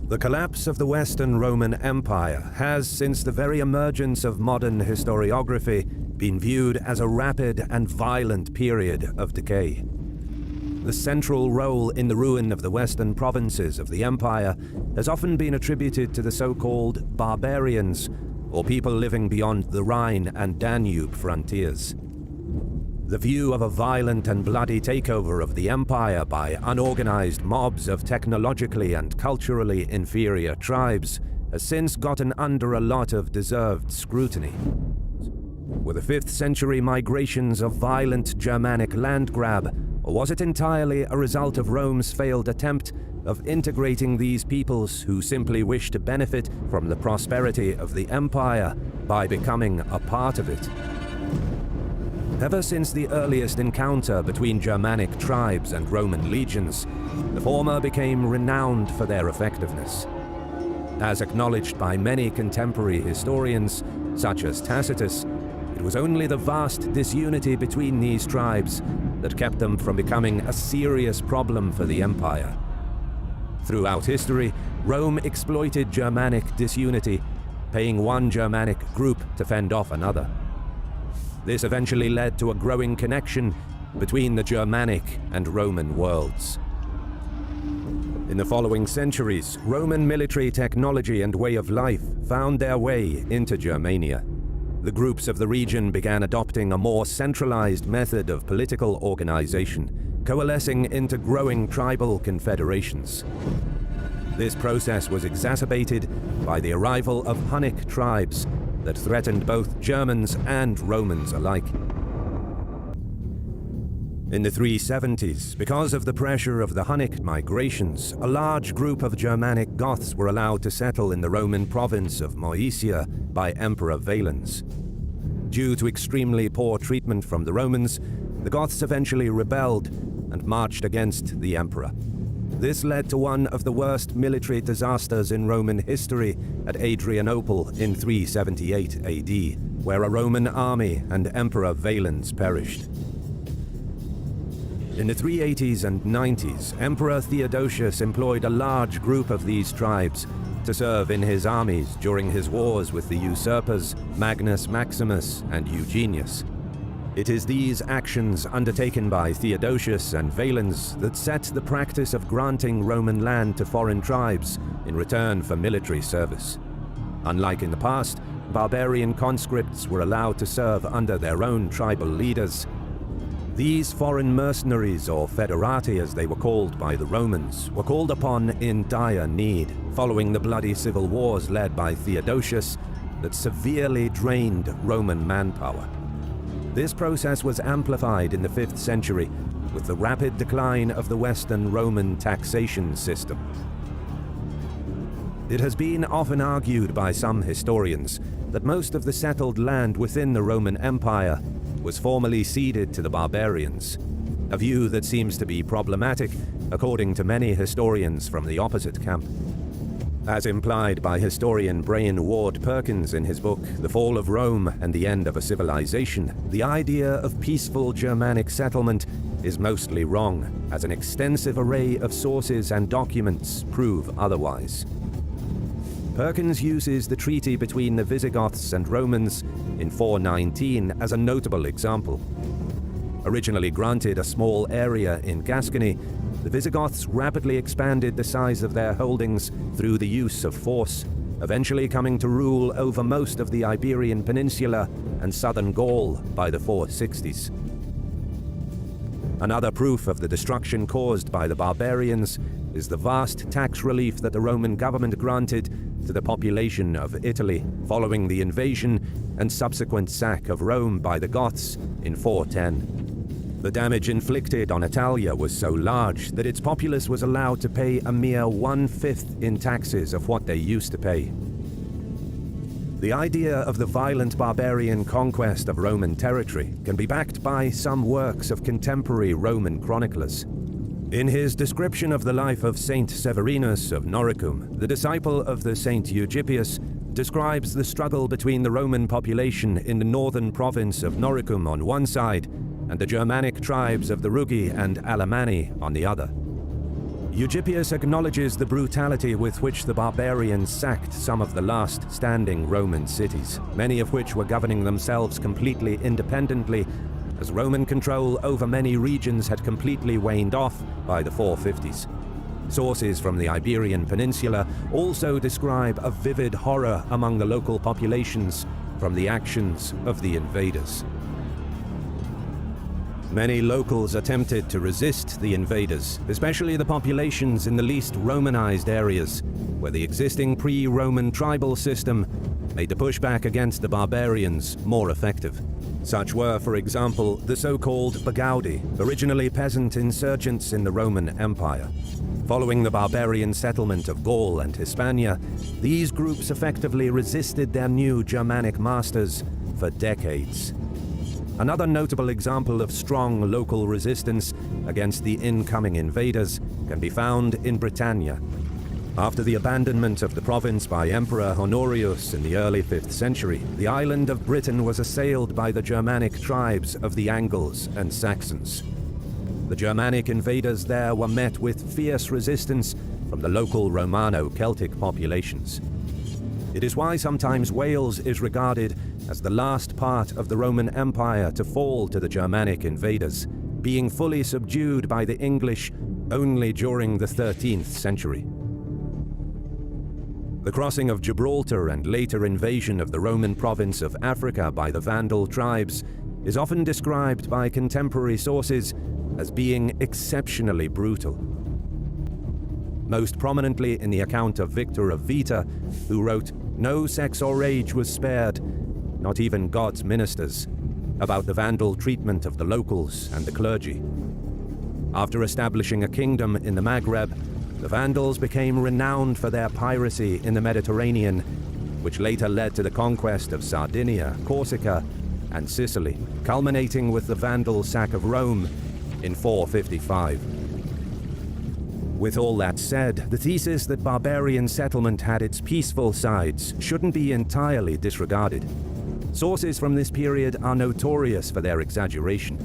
The collapse of the Western Roman Empire has, since the very emergence of modern historiography, been viewed as a rapid and violent period of decay. The central role in the ruin of the western provinces of the empire has often been attributed to the so-called barbarians, or people living beyond the Rhine and Danube frontiers. The view of a violent and bloody takeover of the empire by unorganized mobs of technologically and culturally inferior tribes has since gotten under a lot of deserved scrutiny. Were the 5th century migrations a violent Germanic land grab, or was it entirely a result of Rome's failed attempt of integrating these peoples who simply wished to benefit from the prosperity of the empire by becoming a part of it? Ever since the earliest encounter between Germanic tribes and Roman legions, the former became renowned for their effectiveness. As acknowledged by many contemporary historians, such as Tacitus, it was only the vast disunity between these tribes that kept them from becoming a serious problem for the empire. Throughout history, Rome exploited Germanic disunity, paying one Germanic group to fend off another. This eventually led to a growing connection between the Germanic and Roman worlds. In the following centuries, Roman military technology and way of life found their way into Germania. The groups of the region began adopting a more centralized method of political organization, coalescing into growing tribal confederations. This process was exacerbated by the arrival of Hunnic tribes that threatened both Germans and Romans alike. In the 370s, because of the pressure of the Hunnic migrations, a large group of Germanic Goths were allowed to settle in the Roman province of Moesia by Emperor Valens. Due to extremely poor treatment from the Romans, the Goths eventually rebelled and marched against the emperor. This led to one of the worst military disasters in Roman history at Adrianople in 378 AD, where a Roman army and Emperor Valens perished. In the 380s and 90s, Emperor Theodosius employed a large group of these tribes to serve in his armies during his wars with the usurpers Magnus Maximus and Eugenius. It is these actions undertaken by Theodosius and Valens that set the practice of granting Roman land to foreign tribes in return for military service. Unlike in the past, barbarian conscripts were allowed to serve under their own tribal leaders. These foreign mercenaries, or federati as they were called by the Romans, were called upon in dire need, following the bloody civil wars led by Theodosius that severely drained Roman manpower. This process was amplified in the 5th century with the rapid decline of the Western Roman taxation system. It has been often argued by some historians that most of the settled land within the Roman Empire was formerly ceded to the barbarians, a view that seems to be problematic according to many historians from the opposite camp. As implied by historian Brian Ward Perkins in his book The Fall of Rome and the End of a Civilization, the idea of peaceful Germanic settlement is mostly wrong, as an extensive array of sources and documents prove otherwise. Perkins uses the treaty between the Visigoths and Romans in 419 as a notable example. Originally granted a small area in Gascony, the Visigoths rapidly expanded the size of their holdings through the use of force, eventually coming to rule over most of the Iberian Peninsula and southern Gaul by the 460s. Another proof of the destruction caused by the barbarians is the vast tax relief that the Roman government granted to the population of Italy following the invasion and subsequent sack of Rome by the Goths in 410. The damage inflicted on Italia was so large that its populace was allowed to pay a mere 1/5 in taxes of what they used to pay. The idea of the violent barbarian conquest of Roman territory can be backed by some works of contemporary Roman chroniclers. In his description of the life of Saint Severinus of Noricum, the disciple of the Saint Eugippius describes the struggle between the Roman population in the northern province of Noricum on one side and the Germanic tribes of the Rugi and Alemanni on the other. Eusebius acknowledges the brutality with which the barbarians sacked some of the last standing Roman cities, many of which were governing themselves completely independently, as Roman control over many regions had completely waned off by the 450s. Sources from the Iberian Peninsula also describe a vivid horror among the local populations from the actions of the invaders. Many locals attempted to resist the invaders, especially the populations in the least Romanized areas, where the existing pre-Roman tribal system made the pushback against the barbarians more effective. Such were, for example, the so-called Bagaudi, originally peasant insurgents in the Roman Empire. Following the barbarian settlement of Gaul and Hispania, these groups effectively resisted their new Germanic masters for decades. Another notable example of strong local resistance against the incoming invaders can be found in Britannia. After the abandonment of the province by Emperor Honorius in the early 5th century, the island of Britain was assailed by the Germanic tribes of the Angles and Saxons. The Germanic invaders there were met with fierce resistance from the local Romano-Celtic populations. It is why sometimes Wales is regarded as the last part of the Roman Empire to fall to the Germanic invaders, being fully subdued by the English only during the 13th century. The crossing of Gibraltar and later invasion of the Roman province of Africa by the Vandal tribes is often described by contemporary sources as being exceptionally brutal. Most prominently in the account of Victor of Vita, who wrote, "No sex or age was spared, not even God's ministers," about the Vandal treatment of the locals and the clergy. After establishing a kingdom in the Maghreb, the Vandals became renowned for their piracy in the Mediterranean, which later led to the conquest of Sardinia, Corsica, and Sicily, culminating with the Vandal sack of Rome in 455. With all that said, the thesis that barbarian settlement had its peaceful sides shouldn't be entirely disregarded. Sources from this period are notorious for their exaggeration.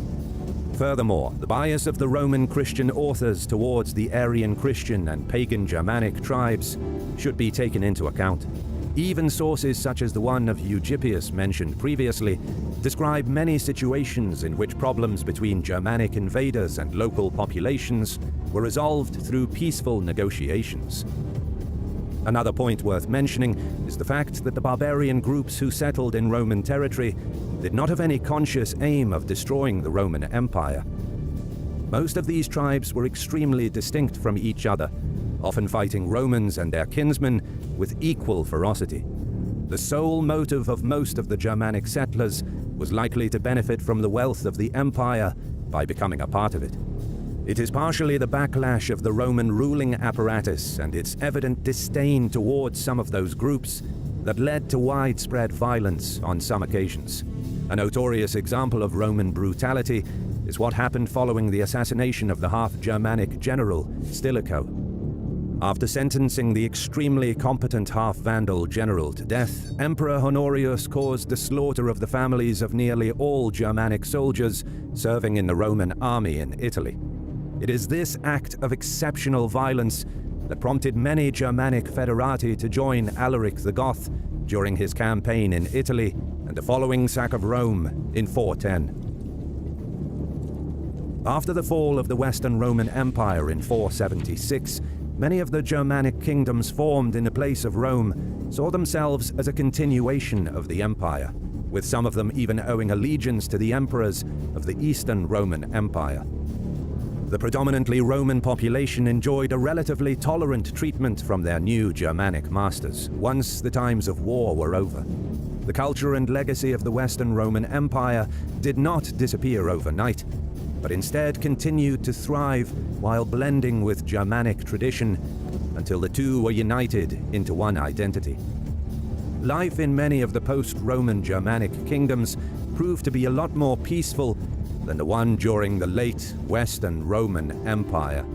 Furthermore, the bias of the Roman Christian authors towards the Aryan Christian and pagan Germanic tribes should be taken into account. Even sources such as the one of Eusebius mentioned previously describe many situations in which problems between Germanic invaders and local populations were resolved through peaceful negotiations. Another point worth mentioning is the fact that the barbarian groups who settled in Roman territory did not have any conscious aim of destroying the Roman Empire. Most of these tribes were extremely distinct from each other, often fighting Romans and their kinsmen with equal ferocity. The sole motive of most of the Germanic settlers was likely to benefit from the wealth of the empire by becoming a part of it. It is partially the backlash of the Roman ruling apparatus and its evident disdain towards some of those groups that led to widespread violence on some occasions. A notorious example of Roman brutality is what happened following the assassination of the half-Germanic general Stilicho. After sentencing the extremely competent half-Vandal general to death, Emperor Honorius caused the slaughter of the families of nearly all Germanic soldiers serving in the Roman army in Italy. It is this act of exceptional violence that prompted many Germanic federati to join Alaric the Goth during his campaign in Italy and the following sack of Rome in 410. After the fall of the Western Roman Empire in 476, many of the Germanic kingdoms formed in the place of Rome saw themselves as a continuation of the empire, with some of them even owing allegiance to the emperors of the Eastern Roman Empire. The predominantly Roman population enjoyed a relatively tolerant treatment from their new Germanic masters, once the times of war were over. The culture and legacy of the Western Roman Empire did not disappear overnight, but instead continued to thrive while blending with Germanic tradition until the two were united into one identity. Life in many of the post-Roman Germanic kingdoms proved to be a lot more peaceful than the one during the late Western Roman Empire.